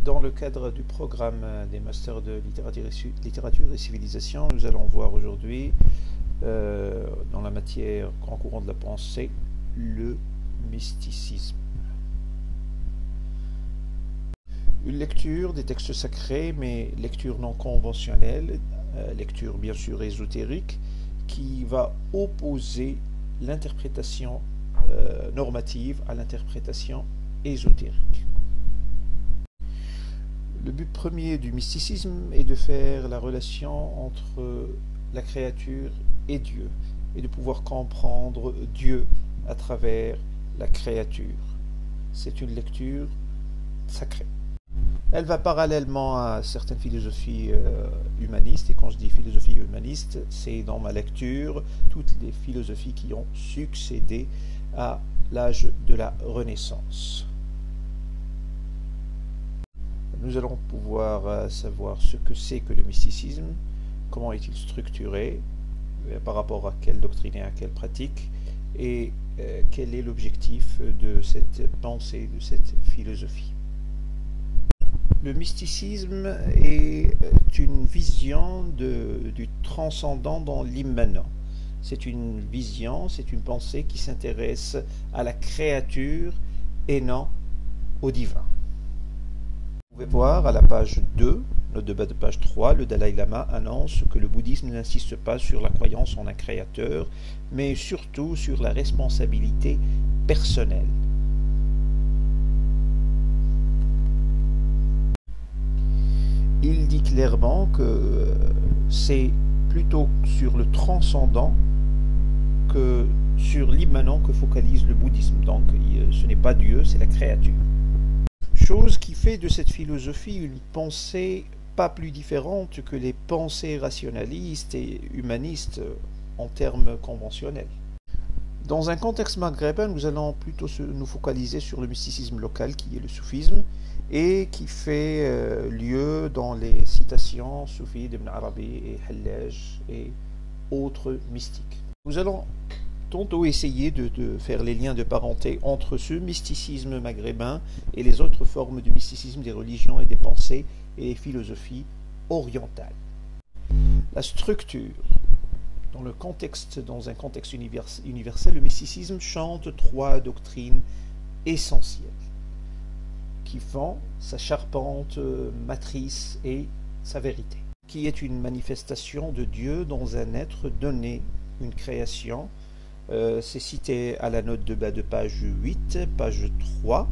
Dans le cadre du programme des masters de littérature et civilisation, nous allons voir aujourd'hui, dans la matière grand courant de la pensée, le mysticisme. Une lecture des textes sacrés, mais lecture non conventionnelle, lecture bien sûr ésotérique, qui va opposer l'interprétation normative à l'interprétation ésotérique. Le but premier du mysticisme est de faire la relation entre la créature et Dieu, et de pouvoir comprendre Dieu à travers la créature. C'est une lecture sacrée. Elle va parallèlement à certaines philosophies humanistes, et quand je dis philosophie humaniste, c'est dans ma lecture toutes les philosophies qui ont succédé à l'âge de la Renaissance. Nous allons pouvoir savoir ce que c'est que le mysticisme, comment est-il structuré, par rapport à quelle doctrine et à quelle pratique, et quel est l'objectif de cette pensée, de cette philosophie. Le mysticisme est une vision du transcendant dans l'immanent. C'est une vision, c'est une pensée qui s'intéresse à la créature et non au divin. Vous pouvez voir à la page 2, note de bas de page 3, le Dalai Lama annonce que le bouddhisme n'insiste pas sur la croyance en un créateur, mais surtout sur la responsabilité personnelle. Il dit clairement que c'est plutôt sur le transcendant que sur l'immanent que focalise le bouddhisme. Donc ce n'est pas Dieu, c'est la créature. Chose qui fait de cette philosophie une pensée pas plus différente que les pensées rationalistes et humanistes en termes conventionnels. Dans un contexte maghrébin, nous allons plutôt nous focaliser sur le mysticisme local qui est le soufisme et qui fait lieu dans les citations soufis d'Ibn Arabi et Hallaj et autres mystiques. Nous allons tantôt essayer de faire les liens de parenté entre ce mysticisme maghrébin et les autres formes du mysticisme des religions et des pensées et des philosophies orientales. La structure. Dans un contexte universel, le mysticisme chante trois doctrines essentielles qui font sa charpente matrice et sa vérité, qui est une manifestation de Dieu dans un être donné, une création. C'est cité à la note de bas de page 8, page 3.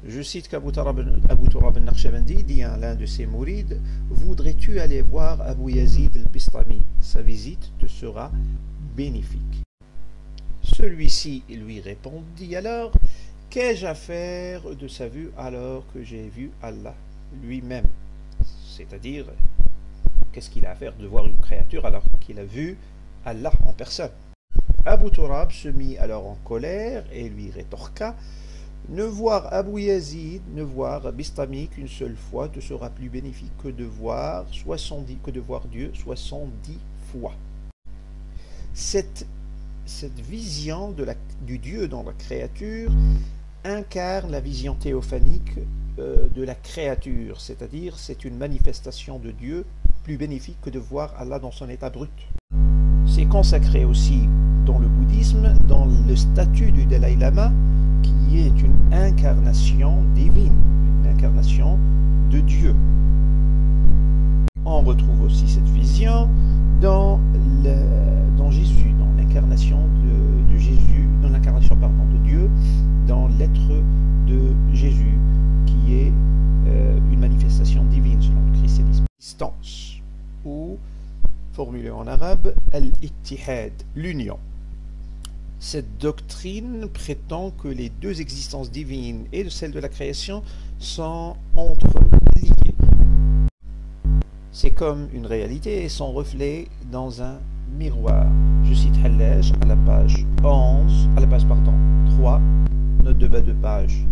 Je cite qu'Abou Turab al-Naqshbandi dit à l'un de ses mourides: « Voudrais-tu aller voir Abou Yazid al-Bistami? Sa visite te sera bénéfique. » Celui-ci lui répondit alors: « Qu'ai-je à faire de sa vue alors que j'ai vu Allah lui-même » C'est-à-dire, qu'est-ce qu'il a à faire de voir une créature alors qu'il a vu Allah en personne? Abou Turab se mit alors en colère et lui rétorqua: « Ne voir Abou Yazid, ne voir Bistami qu'une seule fois te sera plus bénéfique que de voir Dieu 70 fois. » Cette vision du Dieu dans la créature incarne la vision théophanique de la créature, c'est-à-dire c'est une manifestation de Dieu plus bénéfique que de voir Allah dans son état brut. C'est consacré aussi dans le bouddhisme, dans le statut du Dalai Lama, qui est une incarnation divine, une incarnation de Dieu. On retrouve aussi cette vision dans Jésus, dans l'incarnation de Jésus, dans l'incarnation de Dieu, dans l'être de Jésus, qui est une manifestation divine selon le christianisme. Existence, ou formulé en arabe, al-ittihad, l'union. Cette doctrine prétend que les deux existences divines et celle de la création sont entreliées. C'est comme une réalité et son reflet dans un miroir. Je cite Hallaj à la page 3, note de bas de page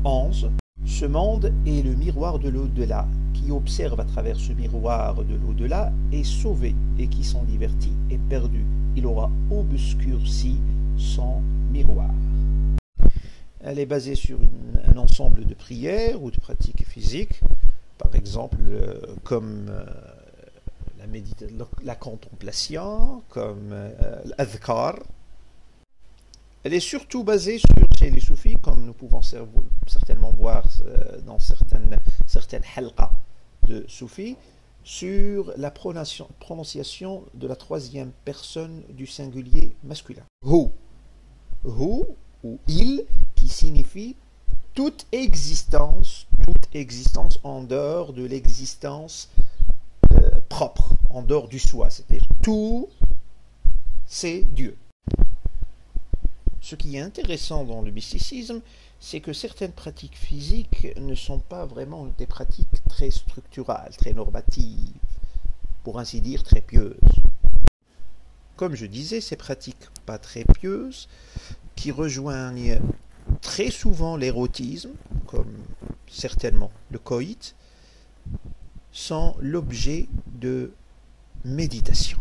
11. Ce monde est le miroir de l'au-delà. Qui observe à travers ce miroir de l'au-delà est sauvé, et qui s'en divertit est perdu. Il aura obscurci son miroir. Elle est basée sur un ensemble de prières ou de pratiques physiques, par exemple comme la contemplation, comme l'adhkar. Elle est surtout basée chez les soufis, comme nous pouvons certainement voir dans certaines halqa de soufis, sur la prononciation de la troisième personne du singulier masculin. Hu. Hu ou il, qui signifie toute existence en dehors de l'existence propre, en dehors du soi, c'est-à-dire tout, c'est Dieu. Ce qui est intéressant dans le mysticisme, c'est que certaines pratiques physiques ne sont pas vraiment des pratiques très structurales, très normatives, pour ainsi dire très pieuses. Comme je disais, ces pratiques pas très pieuses, qui rejoignent très souvent l'érotisme, comme certainement le coït, sont l'objet de méditation.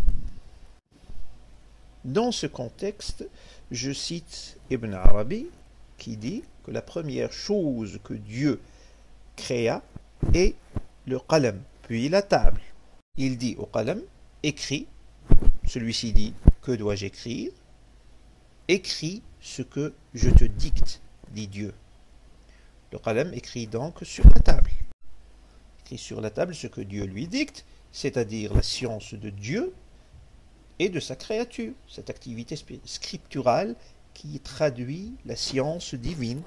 Dans ce contexte, je cite Ibn Arabi qui dit que la première chose que Dieu créa est le qalam, puis la table. Il dit au qalam, écris. Celui-ci dit, que dois-je écrire? Écris ce que je te dicte, dit Dieu. Le qalam écrit donc sur la table. Écrit sur la table ce que Dieu lui dicte, c'est-à-dire la science de Dieu et de sa créature, cette activité scripturale qui traduit la science divine,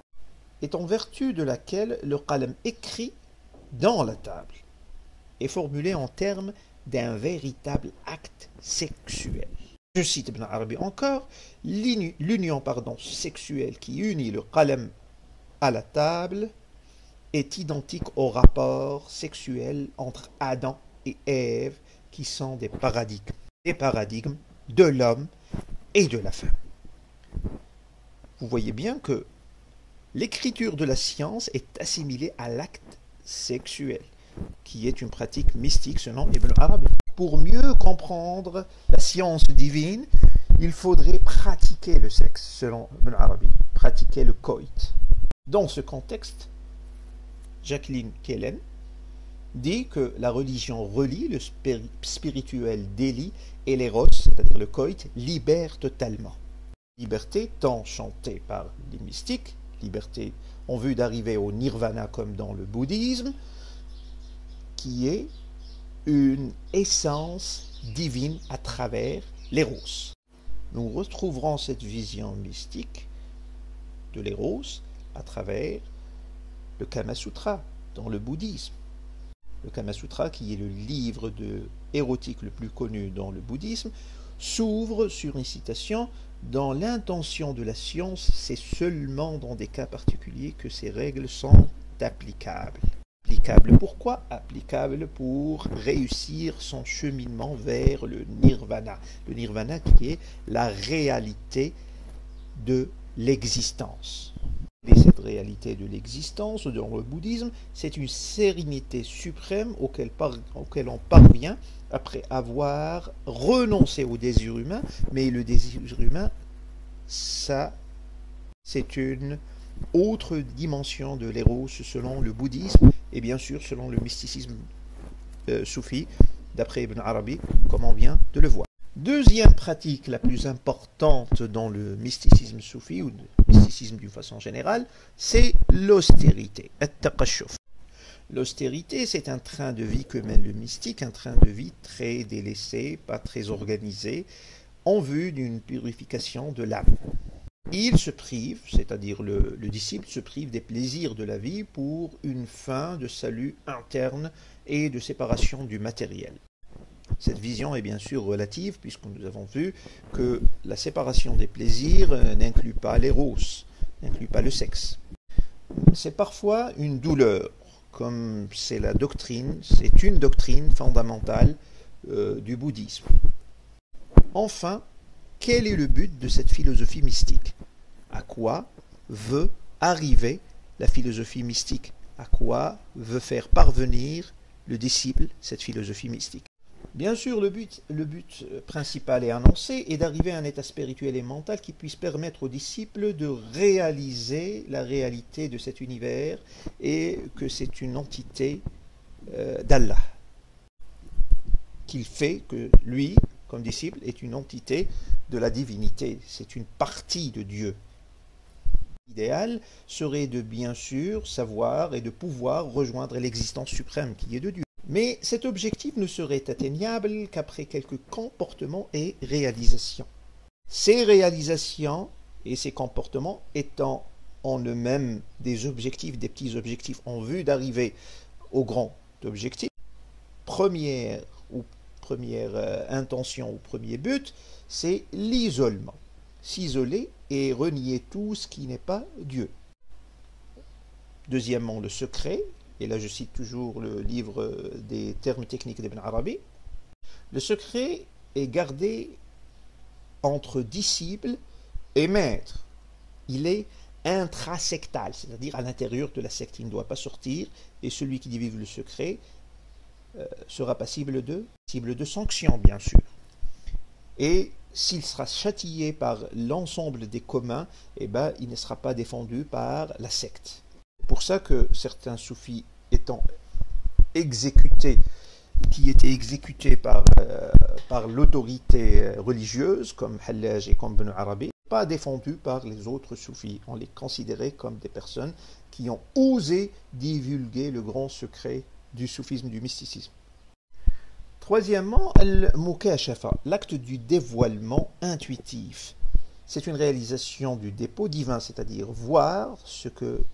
est en vertu de laquelle le qalam écrit dans la table est formulé en termes d'un véritable acte sexuel. Je cite Ibn Arabi encore, l'union sexuelle qui unit le qalam à la table est identique au rapport sexuel entre Adam et Ève qui sont des paradigmes de l'homme et de la femme. Vous voyez bien que l'écriture de la science est assimilée à l'acte sexuel, qui est une pratique mystique selon Ibn Arabi. Pour mieux comprendre la science divine, il faudrait pratiquer le sexe, selon Ibn Arabi, pratiquer le coït. Dans ce contexte, Jacqueline Kellen dit que la religion relie, le spirituel délie et l'éros, c'est-à-dire le coït, libère totalement. Liberté tant chantée par les mystiques, liberté en vue d'arriver au nirvana comme dans le bouddhisme, qui est une essence divine à travers l'éros. Nous retrouverons cette vision mystique de l'éros à travers le Kama Sutra dans le bouddhisme. Le Kama Sutra, qui est le livre érotique le plus connu dans le bouddhisme, s'ouvre sur une citation: dans l'intention de la science, c'est seulement dans des cas particuliers que ces règles sont applicables. Applicables pourquoi? Applicables pour réussir son cheminement vers le nirvana. Le nirvana qui est la réalité de l'existence. Et cette réalité de l'existence dans le bouddhisme, c'est une sérénité suprême auquel on parvient après avoir renoncé au désir humain, mais le désir humain, ça, c'est une autre dimension de l'éros selon le bouddhisme et bien sûr selon le mysticisme soufi, d'après Ibn Arabi, comme on vient de le voir. Deuxième pratique la plus importante dans le mysticisme soufi, ou le mysticisme d'une façon générale, c'est l'austérité, at-taqashuf. L'austérité, c'est un train de vie que mène le mystique, un train de vie très délaissé, pas très organisé, en vue d'une purification de l'âme. Il se prive, c'est-à-dire le disciple se prive des plaisirs de la vie pour une fin de salut interne et de séparation du matériel. Cette vision est bien sûr relative, puisque nous avons vu que la séparation des plaisirs n'inclut pas l'éros, n'inclut pas le sexe. C'est parfois une douleur, comme c'est une doctrine fondamentale du bouddhisme. Enfin, quel est le but de cette philosophie mystique? À quoi veut arriver la philosophie mystique? À quoi veut faire parvenir le disciple cette philosophie mystique? Bien sûr, le but principal et annoncé est d'arriver à un état spirituel et mental qui puisse permettre aux disciples de réaliser la réalité de cet univers et que c'est une entité d'Allah, qu'il fait que lui, comme disciple, est une entité de la divinité, c'est une partie de Dieu. L'idéal serait de bien sûr savoir et de pouvoir rejoindre l'existence suprême qui est de Dieu. Mais cet objectif ne serait atteignable qu'après quelques comportements et réalisations. Ces réalisations et ces comportements étant en eux-mêmes des objectifs, des petits objectifs en vue d'arriver au grand objectif, première intention ou premier but, c'est l'isolement. S'isoler et renier tout ce qui n'est pas Dieu. Deuxièmement, le secret, et là je cite toujours le livre des termes techniques d'Ibn Arabi, le secret est gardé entre disciples et maîtres. Il est intrasectal, c'est-à-dire à l'intérieur de la secte. Il ne doit pas sortir, et celui qui divulgue le secret sera passible de sanctions, bien sûr. Et s'il sera châtié par l'ensemble des communs, il ne sera pas défendu par la secte. C'est pour ça que certains soufis étant exécutés, qui étaient exécutés par l'autorité religieuse, comme Hallaj et comme Ibn Arabi, pas défendus par les autres soufis. On les considérait comme des personnes qui ont osé divulguer le grand secret du soufisme, du mysticisme. Troisièmement, al-mukashafa, l'acte du dévoilement intuitif. C'est une réalisation du dépôt divin, c'est-à-dire voir ce que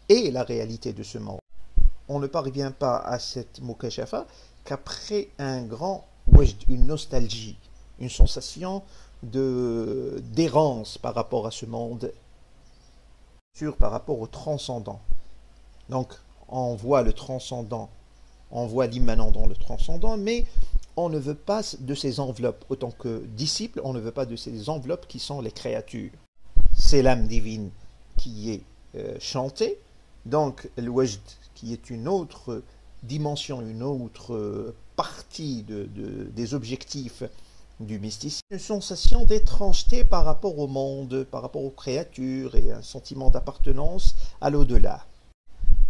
est la réalité de ce monde. On ne parvient pas à cette mukashafa qu'après un grand wajd, une nostalgie, une sensation d'errance par rapport à ce monde, par rapport au transcendant. Donc, on voit le transcendant, on voit l'immanent dans le transcendant, mais on ne veut pas de ces enveloppes. Autant que disciple, on ne veut pas de ces enveloppes qui sont les créatures. C'est l'âme divine qui est chantée. Donc, le wajd, qui est une autre dimension, une autre partie des objectifs du mysticisme, une sensation d'étrangeté par rapport au monde, par rapport aux créatures, et un sentiment d'appartenance à l'au-delà.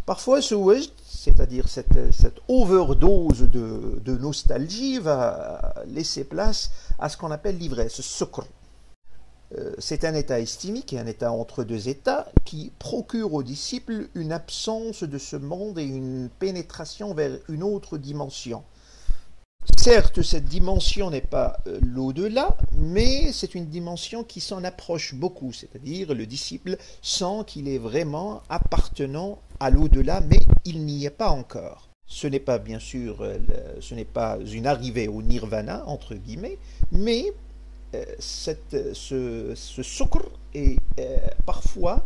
Parfois, ce wajd, c'est-à-dire cette overdose de nostalgie, va laisser place à ce qu'on appelle l'ivresse, sukr. C'est un état estimique et un état entre deux états qui procure aux disciples une absence de ce monde et une pénétration vers une autre dimension. Certes, cette dimension n'est pas l'au-delà, mais c'est une dimension qui s'en approche beaucoup, c'est-à-dire le disciple sent qu'il est vraiment appartenant à l'au-delà, mais il n'y est pas encore. Ce n'est pas, bien sûr, ce n'est pas une arrivée au nirvana, entre guillemets, mais ce sukr est parfois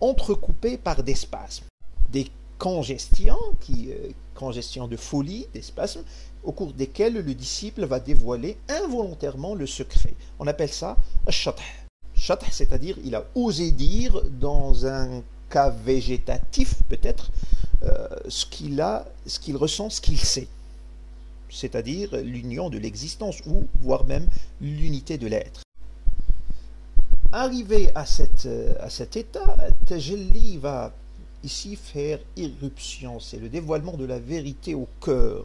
entrecoupé par des spasmes, des congestions de folie, des spasmes, au cours desquels le disciple va dévoiler involontairement le secret. On appelle ça shath. Shath, c'est-à-dire il a osé dire dans un cas végétatif peut-être ce qu'il ressent, ce qu'il sait. C'est-à-dire l'union de l'existence ou voire même l'unité de l'être. Arrivé à cet état, Tajalli va ici faire irruption, c'est le dévoilement de la vérité au cœur.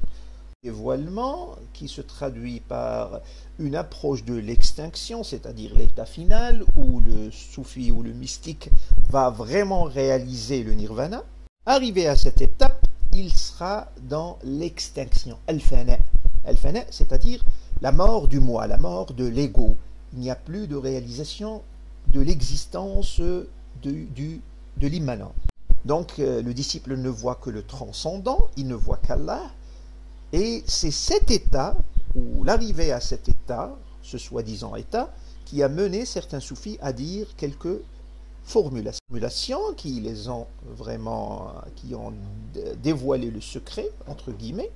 Dévoilement qui se traduit par une approche de l'extinction, c'est-à-dire l'état final où le soufi ou le mystique va vraiment réaliser le nirvana. Arrivé à cette étape, il sera dans l'extinction, al-fana. Al-fana, c'est-à-dire la mort du moi, la mort de l'ego. Il n'y a plus de réalisation de l'existence de l'immanent. Donc le disciple ne voit que le transcendant, il ne voit qu'Allah. Et c'est cet état, ou l'arrivée à cet état, ce soi-disant état, qui a mené certains soufis à dire quelques formulations qui ont dévoilé le secret, entre guillemets.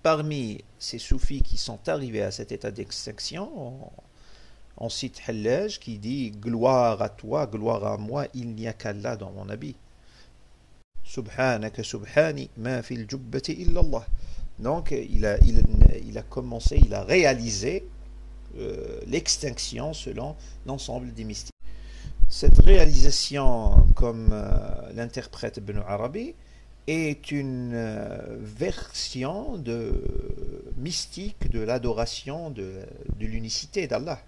Parmi ces soufis qui sont arrivés à cet état d'extinction, on cite Hallaj qui dit « Gloire à toi, gloire à moi, il n'y a qu'Allah dans mon habit. Subhanaka subhani, ma fil jubbati illallah. » Donc il a commencé, il a réalisé l'extinction selon l'ensemble des mystiques. Cette réalisation, comme l'interprète Ibn Arabi, est une version mystique de l'adoration de l'unicité d'Allah.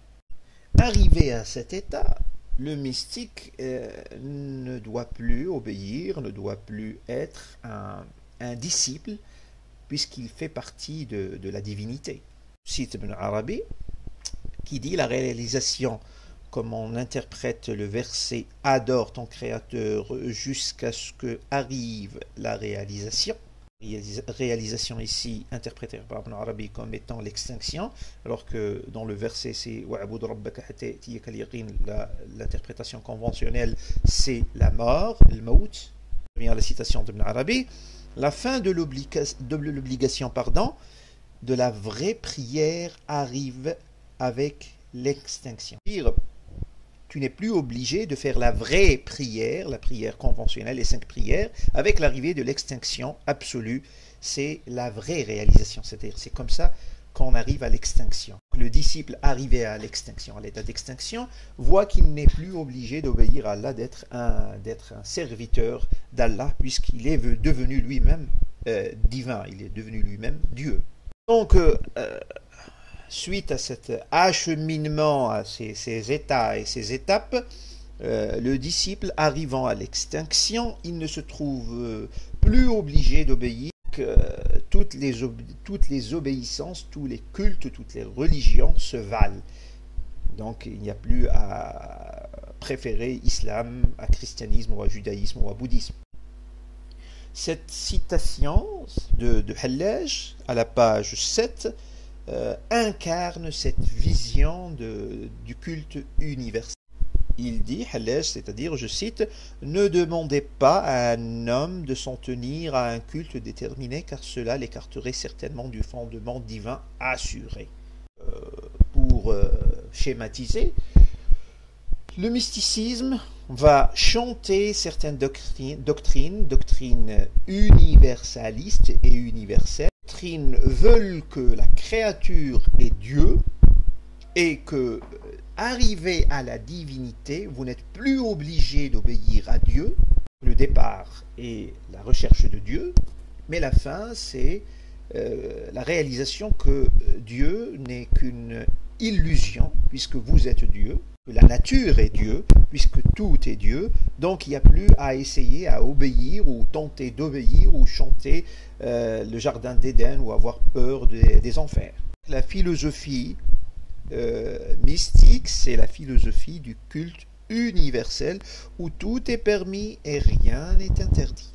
Arrivé à cet état, le mystique ne doit plus obéir, ne doit plus être un disciple, puisqu'il fait partie de la divinité. Cite Ibn Arabi, qui dit la réalisation, comme on interprète le verset « Adore ton Créateur jusqu'à ce que arrive la réalisation ». Réalisation ici interprétée par Ibn Arabi comme étant l'extinction, alors que dans le verset c'est « Wa'bud rabbaka hatta ya'tiyaka al-yaqin », l'interprétation conventionnelle c'est la mort, le maut. Je reviens à la citation d'Ibn Arabi. La fin de l'obligation de la vraie prière arrive avec l'extinction. Tu n'es plus obligé de faire la vraie prière, la prière conventionnelle, les 5 prières, avec l'arrivée de l'extinction absolue. C'est la vraie réalisation, c'est-à-dire c'est comme ça qu'on arrive à l'extinction. Le disciple arrivé à l'extinction, à l'état d'extinction, voit qu'il n'est plus obligé d'obéir à Allah, d'être un serviteur d'Allah, puisqu'il est devenu lui-même divin, il est devenu lui-même Dieu. Donc, suite à cet acheminement, à ces états et ces étapes, le disciple arrivant à l'extinction, il ne se trouve plus obligé d'obéir. Toutes les obéissances, tous les cultes, toutes les religions se valent. Donc il n'y a plus à préférer islam, à christianisme ou à judaïsme ou à bouddhisme. Cette citation de Hallaj, à la page 7, incarne cette vision du culte universel. Il dit, Hallaj, c'est-à-dire, je cite, « Ne demandez pas à un homme de s'en tenir à un culte déterminé, car cela l'écarterait certainement du fondement divin assuré. » Pour schématiser, le mysticisme va chanter certaines doctrines universalistes et universelles. Les doctrines veulent que la créature est Dieu et que, arrivé à la divinité, vous n'êtes plus obligé d'obéir à Dieu. Le départ est la recherche de Dieu, mais la fin, c'est la réalisation que Dieu n'est qu'une illusion, puisque vous êtes Dieu, que la nature est Dieu, puisque tout est Dieu, donc il n'y a plus à essayer à obéir ou tenter d'obéir ou chanter le jardin d'Éden ou avoir peur des enfers. La philosophie mystique, c'est la philosophie du culte universel où tout est permis et rien n'est interdit.